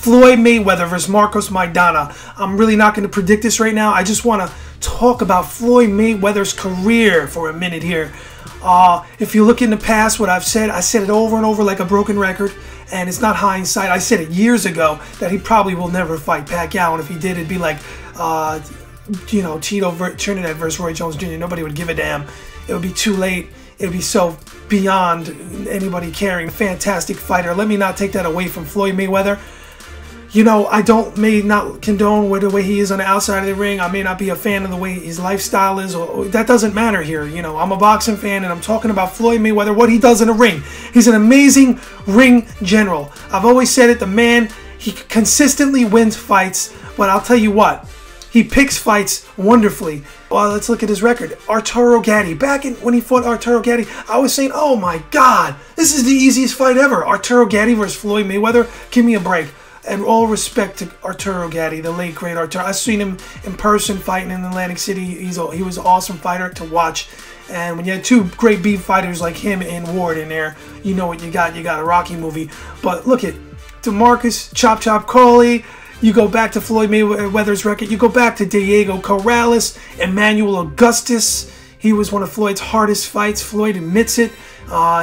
Floyd Mayweather versus Marcos Maidana. I'm really not going to predict this right now. I just want to talk about Floyd Mayweather's career for a minute here. If you look in the past, what I've said, I said it over and over like a broken record, and it's not hindsight. I said it years ago that he probably will never fight Pacquiao, and if he did, it'd be like, you know, Trinidad versus Roy Jones Jr. Nobody would give a damn. It would be too late. It would be so beyond anybody caring. Fantastic fighter. Let me not take that away from Floyd Mayweather. You know, I may not condone the way he is on the outside of the ring. I may not be a fan of the way his lifestyle is. That doesn't matter here. You know, I'm a boxing fan, and I'm talking about Floyd Mayweather, what he does in the ring. He's an amazing ring general. I've always said it. The man, he consistently wins fights, but I'll tell you what. He picks fights wonderfully. Well, let's look at his record. Arturo Gatti. Back when he fought Arturo Gatti, I was saying, oh my God, this is the easiest fight ever. Arturo Gatti versus Floyd Mayweather. Give me a break. And all respect to Arturo Gatti, the late great Arturo. I've seen him in person fighting in Atlantic City. He was an awesome fighter to watch. And when you had two great beef fighters like him and Ward in there, you know what you got. You got a Rocky movie. But look at DeMarcus Chop Chop Coley. You go back to Floyd Mayweather's record. You go back to Diego Corrales, Emmanuel Augustus. He was one of Floyd's hardest fights. Floyd admits it.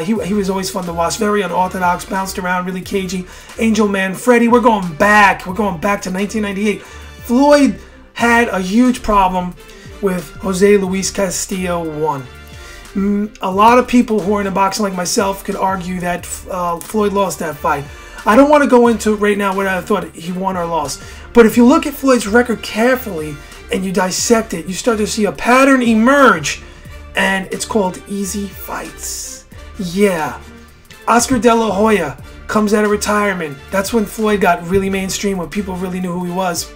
He was always fun to watch. Very unorthodox, bounced around, really cagey. Angel Man Freddy. We're going back. We're going back to 1998. Floyd had a huge problem with Jose Luis Castillo 1. A lot of people who are into boxing like myself could argue that Floyd lost that fight. I don't want to go into right now what I thought he won or lost. But if you look at Floyd's record carefully and you dissect it, you start to see a pattern emerge. And it's called easy fights. Yeah. Oscar De La Hoya comes out of retirement. That's when Floyd got really mainstream, when people really knew who he was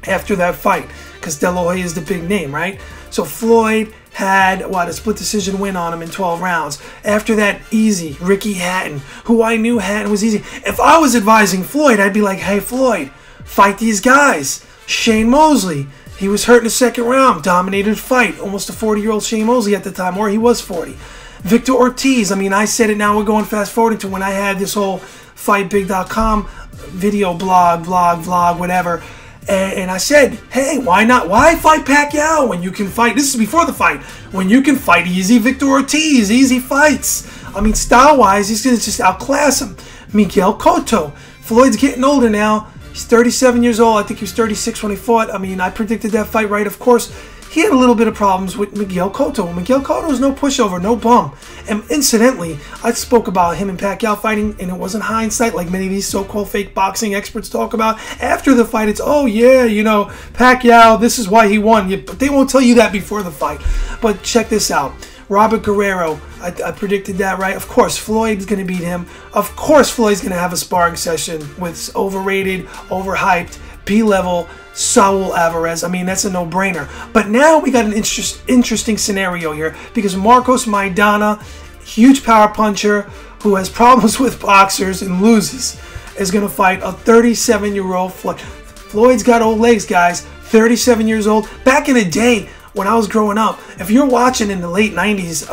after that fight. Because De La Hoya is the big name, right? So Floyd had, a split decision win on him in 12 rounds. After that, easy, Ricky Hatton, who I knew Hatton was easy. If I was advising Floyd, I'd be like, hey, Floyd, fight these guys. Shane Mosley, he was hurt in the second round, dominated fight. Almost a 40-year-old Shane Mosley at the time, or he was 40. Victor Ortiz, I mean, I said it now, we're going fast forwarding to when I had this whole FightBig.com video vlog, whatever. And I said, hey, why not? Why fight Pacquiao when you can fight? This is before the fight. When you can fight easy Victor Ortiz, easy fights. I mean, style-wise, he's going to just outclass him. Miguel Cotto. Floyd's getting older now. He's 37 years old. I think he was 36 when he fought. I mean, I predicted that fight right, of course. He had a little bit of problems with Miguel Cotto. Miguel Cotto was no pushover, no bum. And incidentally, I spoke about him and Pacquiao fighting, and it wasn't hindsight like many of these so-called fake boxing experts talk about. After the fight, it's, oh yeah, you know, Pacquiao, this is why he won. But they won't tell you that before the fight. But check this out. Robert Guerrero, I predicted that right. Of course, Floyd's going to beat him. Of course, Floyd's going to have a sparring session with overrated, overhyped, B-level Saul Alvarez. I mean, that's a no-brainer. But now we got an interesting scenario here because Marcos Maidana, huge power puncher who has problems with boxers and loses, is going to fight a 37-year-old Floyd. Floyd's got old legs, guys. 37 years old. Back in the day, when I was growing up, if you're watching in the late 90s,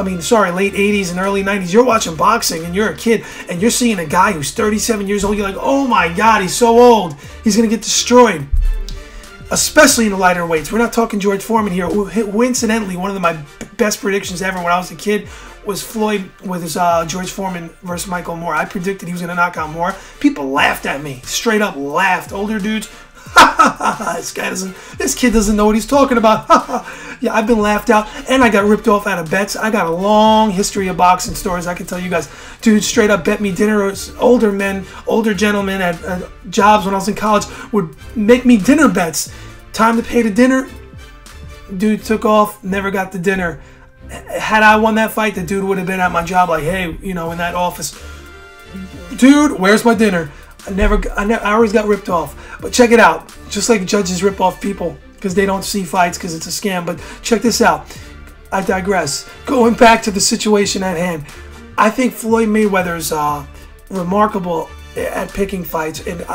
late 80s and early 90s, you're watching boxing and you're a kid and you're seeing a guy who's 37 years old, you're like, oh my God, he's so old. He's going to get destroyed. Especially in the lighter weights. We're not talking George Foreman here, who incidentally, one of my best predictions ever when I was a kid was Floyd with his George Foreman versus Michael Moore. I predicted he was going to knock out Moore. People laughed at me. Straight up laughed. Older dudes, this kid doesn't know what he's talking about. Yeah, I've been laughed out, and I got ripped off out of bets. I got a long history of boxing stories I can tell you guys. Dudes straight up bet me dinner. Older men, older gentlemen at jobs when I was in college would make me dinner bets. Time to pay the dinner. Dude took off, never got the dinner. Had I won that fight, the dude would have been at my job like, hey, you know, in that office, dude, where's my dinner? I always got ripped off. But check it out. Just like judges rip off people because they don't see fights because it's a scam. But check this out. I digress. Going back to the situation at hand. I think Floyd Mayweather's remarkable at picking fights. And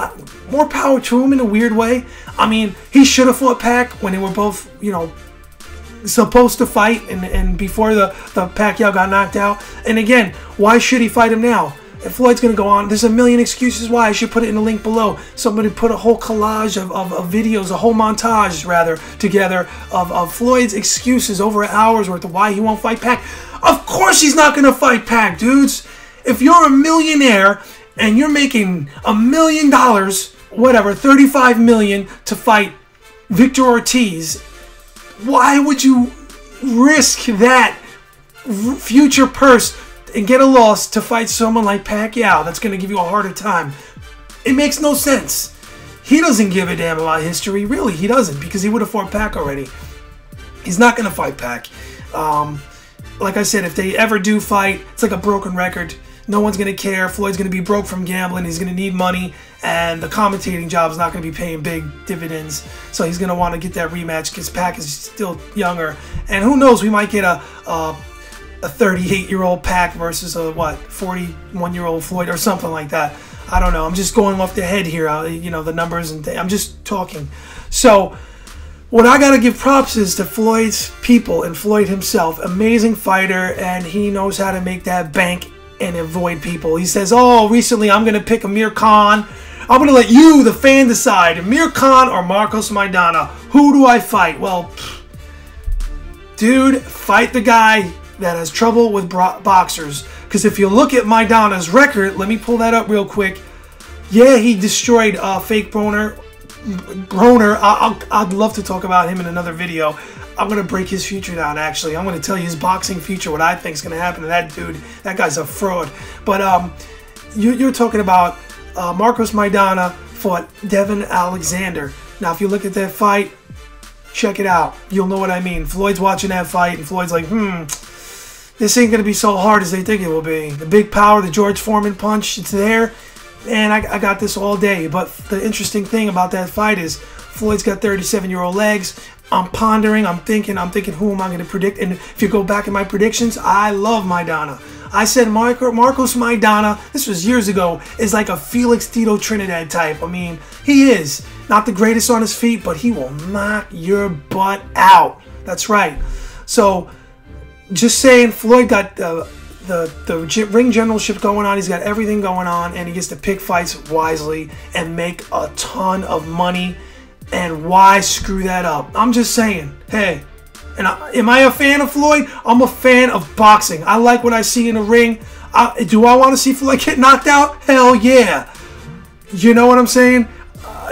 more power to him in a weird way. I mean, he should have fought Pac when they were both, you know, supposed to fight and before the Pacquiao got knocked out. And again, why should he fight him now? If Floyd's going to go on, there's a million excuses why. I should put it in the link below. Somebody put a whole collage of videos, a whole montage, rather, together of Floyd's excuses over an hour's worth of why he won't fight Pac. Of course he's not going to fight Pac, dudes. If you're a millionaire and you're making $1 million, whatever, $35 million to fight Victor Ortiz, why would you risk that future purse and get a loss to fight someone like Pacquiao that's going to give you a harder time? It makes no sense. He doesn't give a damn about history. Really, he doesn't, because he would have fought Pac already. He's not going to fight Pac. Like I said, if they ever do fight, it's like a broken record. No one's going to care. Floyd's going to be broke from gambling. He's going to need money. And the commentating job is not going to be paying big dividends. So he's going to want to get that rematch because Pac is still younger. And who knows, we might get a 38-year-old Pac versus a, 41-year-old Floyd or something like that. I don't know. I'm just going off the head here. You know, the numbers, and I'm just talking. So what I got to give props is to Floyd's people and Floyd himself. Amazing fighter, and he knows how to make that bank and avoid people. He says, oh, recently I'm going to pick Amir Khan. I'm going to let you, the fan, decide. Amir Khan or Marcos Maidana. Who do I fight? Well, dude, fight the guy that has trouble with boxers. Because if you look at Maidana's record, let me pull that up real quick. Yeah, he destroyed fake Broner. I'd love to talk about him in another video. I'm going to break his future down, actually. I'm going to tell you his boxing future, what I think is going to happen to that dude. That guy's a fraud. But you're talking about Marcos Maidana fought Devin Alexander. Now, if you look at that fight, check it out. You'll know what I mean. Floyd's watching that fight, and Floyd's like, this ain't going to be so hard as they think it will be. The big power, the George Foreman punch, it's there. And I got this all day. But the interesting thing about that fight is Floyd's got 37-year-old legs. I'm pondering, I'm thinking, who am I going to predict? And if you go back in my predictions, I love Maidana. I said Marcos Maidana, this was years ago, is like a Felix Tito Trinidad type. I mean, he is. Not the greatest on his feet, but he will knock your butt out. That's right. So, just saying, Floyd got the ring generalship going on. He's got everything going on, and he gets to pick fights wisely and make a ton of money. And why screw that up? I'm just saying, hey, am I a fan of Floyd? I'm a fan of boxing. I like what I see in the ring. Do I want to see Floyd get knocked out? Hell yeah. You know what I'm saying?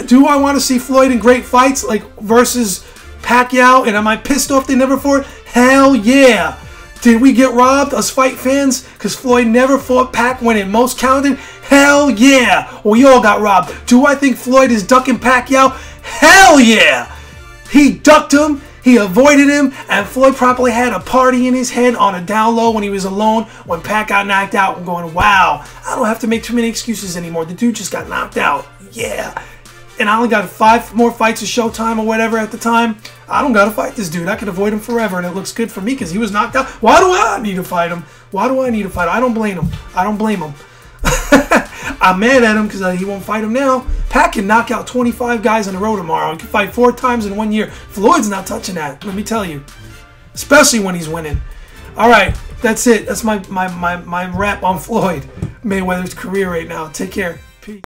Do I want to see Floyd in great fights like versus Pacquiao? And am I pissed off they never fought? Hell yeah. Did we get robbed, us fight fans, because Floyd never fought Pac when it most counted? Hell yeah. We all got robbed. Do I think Floyd is ducking Pacquiao? Hell yeah! He ducked him, he avoided him, and Floyd probably had a party in his head on a down low when he was alone when Pac got knocked out and going, wow, I don't have to make too many excuses anymore. The dude just got knocked out. Yeah. And I only got 5 more fights of Showtime or whatever at the time. I don't got to fight this dude. I could avoid him forever, and it looks good for me because he was knocked out. Why do I need to fight him? Why do I need to fight him? I don't blame him. I don't blame him. I'm mad at him because he won't fight him now. Pac can knock out 25 guys in a row tomorrow. He can fight 4 times in 1 year. Floyd's not touching that, let me tell you. Especially when he's winning. All right, that's it. That's my rap on Floyd Mayweather's career right now. Take care.